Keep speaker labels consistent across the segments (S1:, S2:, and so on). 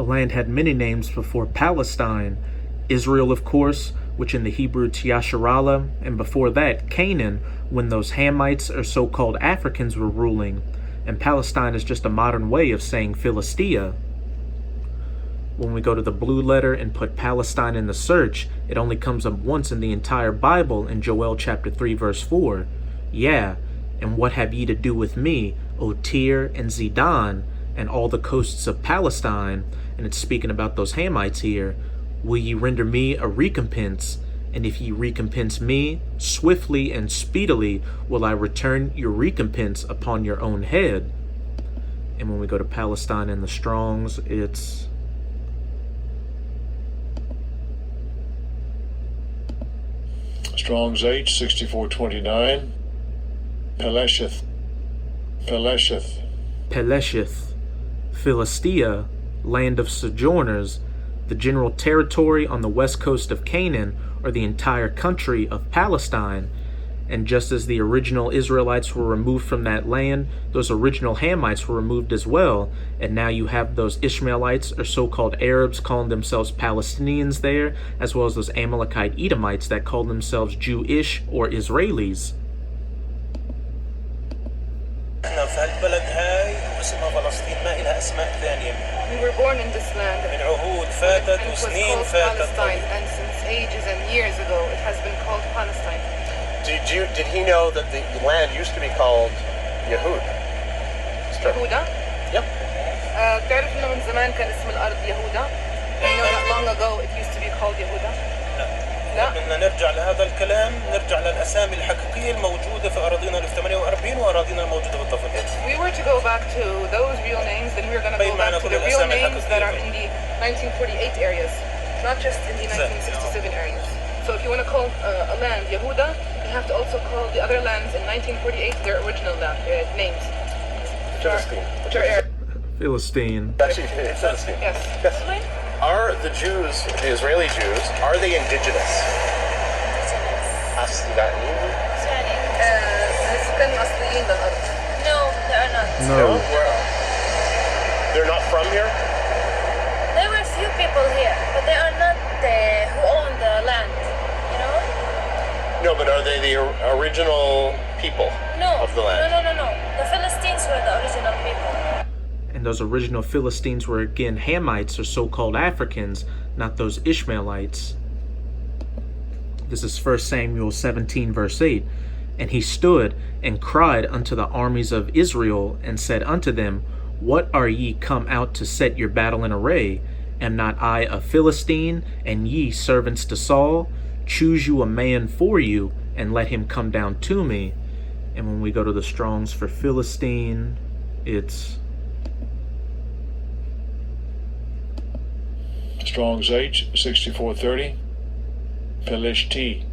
S1: The land had many names before Palestine. Israel, of course, which in the Hebrew is Yasharallah, and before that, Canaan, when those Hamites or so-called Africans were ruling. And Palestine is just a modern way of saying Philistia. When we go to the blue letter and put Palestine in the search, it only comes up once in the entire Bible in Joel chapter 3 verse 4. Yeah, and what have ye to do with me, O Tyre and Sidon, and all the coasts of Palestine? And it's speaking about those Hamites here. Will ye render me a recompense? And if ye recompense me, swiftly and speedily will I return your recompense upon your own head. And when we go to Palestine in the Strongs, it's
S2: Strong's H 6429. Pelesheth.
S1: Pelesheth, Philistia, land of sojourners, the general territory on the west coast of Canaan, or the entire country of Palestine. And just as the original Israelites were removed from that land, those original Hamites were removed as well, and now you have those Ishmaelites, or so-called Arabs, calling themselves Palestinians there, as well as those Amalekite Edomites that call themselves Jewish or Israelis.
S3: We were born in this land. It was called Palestine, and since ages and years ago, it has been called Palestine.
S4: Did he know that the land used to be called Yehud?
S3: يهودا؟
S4: Yep.
S3: تعرف إنه من زمان كان اسم الأرض يهودا؟ You know that long ago it used to be called يهودا؟
S5: لا. بدنا نرجع لهذا الكلام، نرجع للأسامي الحقيقية الموجودة في أراضينا ال 48 وأراضينا الموجودة بالضفة.
S3: We were to go back to those real names, then we were going to go back to the real names that are in the 1948 areas, not just in the 1967 areas. So if you want to call a land Yehuda, you have to also call the other lands in 1948 their original names.
S4: Philistine.
S3: Which are Arab.
S1: Philistine.
S4: Actually, Philistine.
S3: Yes.
S4: Are the Jews, the Israeli Jews, are they indigenous? أصليين.
S3: سكان أصليين للأرض.
S6: No, they are not.
S1: No.
S4: They're not from here?
S6: There were few people here, but they are not who own the land, you know?
S4: No, but are they the original people of the land?
S6: No. The Philistines were the original people.
S1: And those original Philistines were again Hamites, or so-called Africans, not those Ishmaelites. This is 1 Samuel 17 verse 8. And he stood and cried unto the armies of Israel, and said unto them, What are ye come out to set your battle in array? Am not I a Philistine, and ye servants to Saul? Choose you a man for you, and let him come down to me. And when we go to the Strongs for Philistine, it's
S2: Strong's H 6430. Pelishti.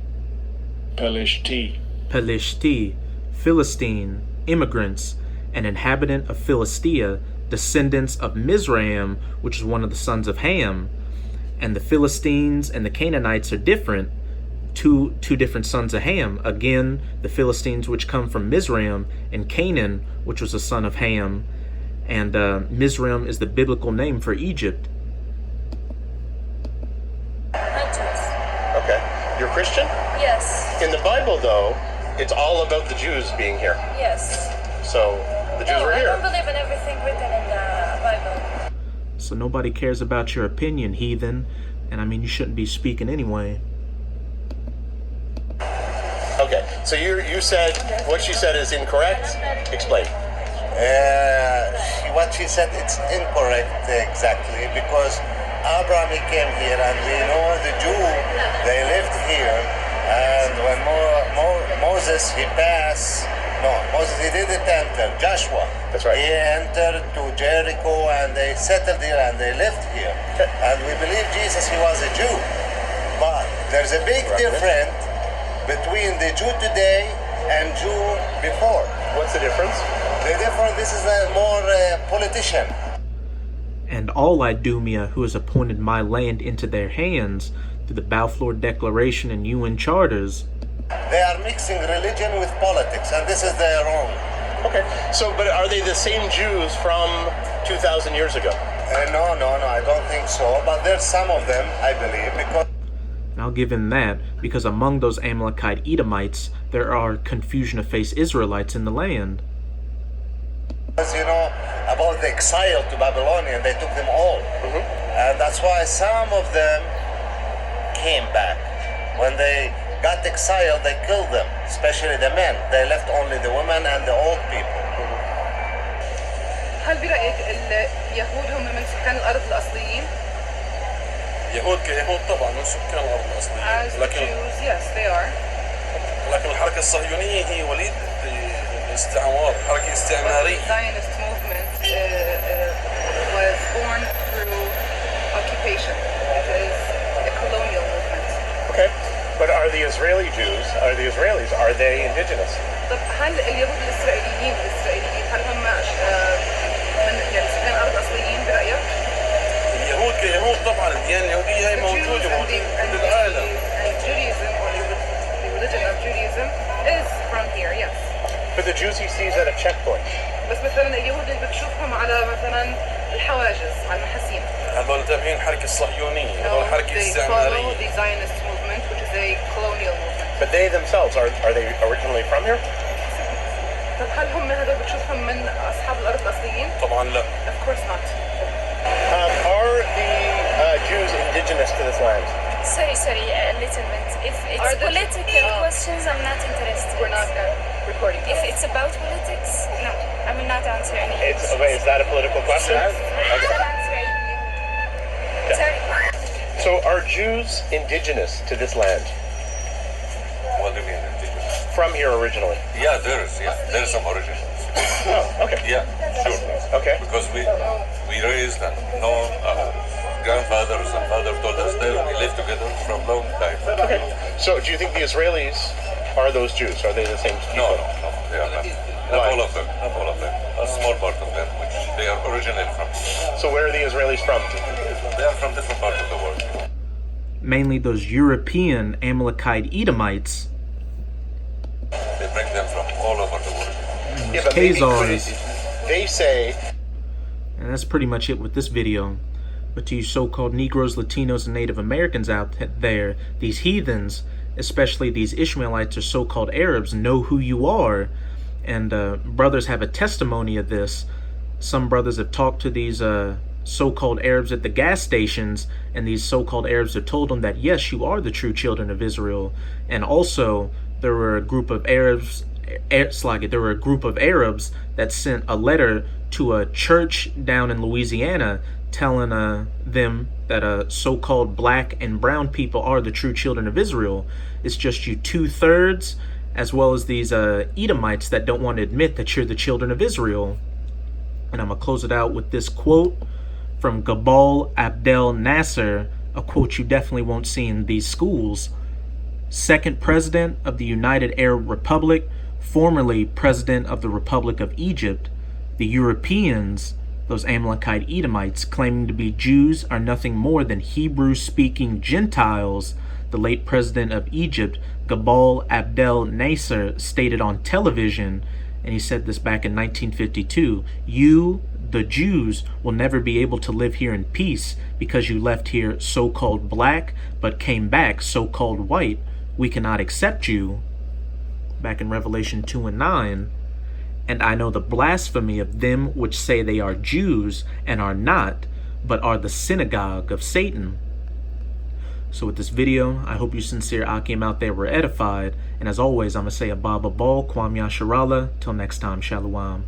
S1: Pelishti, Philistine, immigrants, an inhabitant of Philistia, descendants of Mizraim, which is one of the sons of Ham. And the Philistines and the Canaanites are different. Two different sons of Ham. Again, the Philistines, which come from Mizraim, and Canaan, which was a son of Ham. And Mizraim is the biblical name for Egypt.
S4: Okay. You're Christian?
S6: Yes.
S4: In the Bible, though, it's all about the Jews being here.
S6: Yes.
S4: So the Jews were
S6: I
S4: here.
S6: don't believe in everything written in the Bible.
S1: So nobody cares about your opinion, heathen. And I mean, you shouldn't be speaking anyway.
S4: Okay. So you said what she said is incorrect. Explain.
S7: What she said, it's incorrect exactly, because Abraham, he came here, and we know the Jew, they lived here, and when Moses, he didn't enter, Joshua.
S4: That's right.
S7: He entered to Jericho, and they settled here, and they lived here. And we believe Jesus, he was a Jew. But there's a big difference between the Jew today and Jew before.
S4: What's the difference?
S7: The difference, this is a more politician.
S1: And all Idumea, who has appointed my land into their hands, through the Balfour Declaration and UN charters.
S7: They are mixing religion with politics, and this is their own.
S4: Okay. So, but are they the same Jews from 2,000 years ago?
S7: No. I don't think so, but there's some of them, I believe, because
S1: And I'll give him that, because among those Amalekite Edomites, there are confusion of face Israelites in the land.
S7: you know, about the exile to Babylonian, they took them all. And that's why some of them came back. When they got exiled, they killed them, especially the men. They left only the women and the old people.
S3: هل برأيك اليهود هم من سكان الأرض الأصليين؟
S5: يهود كيهود طبعا من سكان الأرض
S3: As
S5: الأصليين، لكن
S3: Jews, yes, they are.
S5: الحركة الصهيونية هي وليدة الاستعمار، حركة استعمارية.
S3: The Zionist movement was born through occupation. It is a colonial movement.
S4: Okay. But are the Israeli Jews, are they indigenous?
S3: طب هل اليهود الإسرائيليين هل هم من يعني سكان الأرض الأصليين برأيك؟
S5: اليهود كيهود طبعا الديانة اليهودية هي موجودة في العالم.
S3: Judaism, or the religion of Judaism, is from here, yes.
S4: But the Jews he sees at a checkpoint.
S3: بس مثلا اليهود اللي بتشوفهم على مثلا الحواجز على المحاسين.
S5: هذول تابعين الحركة الصهيونية، هذول
S3: No,
S5: حركة
S3: they
S5: استعمارية.
S3: follow the Zionist movement, which is a colonial movement.
S4: But they themselves, are they originally from here?
S3: طب هل هم هذول بتشوفهم من أصحاب الأرض الأصليين؟
S5: طبعا لا.
S3: Of course not.
S4: Are the Jews indigenous to this land?
S6: Sorry, a little bit. If it's
S3: Are the-
S6: political questions, I'm not interested.
S3: We're not recording.
S6: If it's about politics, no, I will not answer any questions.
S4: Is that a political question?
S6: I will answer any. Sorry.
S4: So are Jews indigenous to this land?
S8: What do you mean indigenous?
S4: From here originally?
S8: Yeah, there is some origin.
S4: Oh, okay.
S8: Yeah, sure.
S4: Okay.
S8: Because we raised and know grandfathers and father told us there we lived together from long time.
S4: Okay. So do you think the Israelis are those Jews? Are they the same people?
S8: No, they are not. Not all of them. Not all of them. A small part of them, which they are originally from.
S4: So where are the Israelis from?
S8: They are from different parts of the world.
S1: Mainly those European Amalekite Edomites.
S8: They bring them from all over the world.
S4: Yeah, but maybe
S1: Khazars.
S4: they say,
S1: And that's pretty much it with this video. But to you so-called Negroes, Latinos, and Native Americans out there, these heathens, especially these Ishmaelites or so-called Arabs, know who you are. And brothers have a testimony of this. Some brothers have talked to these so-called Arabs at the gas stations, and these so-called Arabs have told them that, yes, you are the true children of Israel. And also, there were a group of Arabs that sent a letter to a church down in Louisiana telling them that so-called black and brown people are the true children of Israel. It's just you 2/3, as well as these Edomites that don't want to admit that you're the children of Israel. And I'm going to close it out with this quote from Gabal Abdel Nasser, a quote you definitely won't see in these schools. Second President of the United Arab Republic, formerly President of the Republic of Egypt, the Europeans, those Amalekite Edomites, claiming to be Jews, are nothing more than Hebrew-speaking Gentiles, the late President of Egypt, Gabal Abdel Nasser, stated on television, and he said this back in 1952, "You, the Jews, will never be able to live here in peace because you left here so-called black, but came back so-called white. We cannot accept you." Back in Revelation 2 and 9. "And I know the blasphemy of them which say they are Jews and are not, but are the synagogue of Satan." So with this video, I hope you sincere Akim out there were edified. And as always, I'm going to say Abba Bal, Kwam Yasharallah. Till next time, Shalom.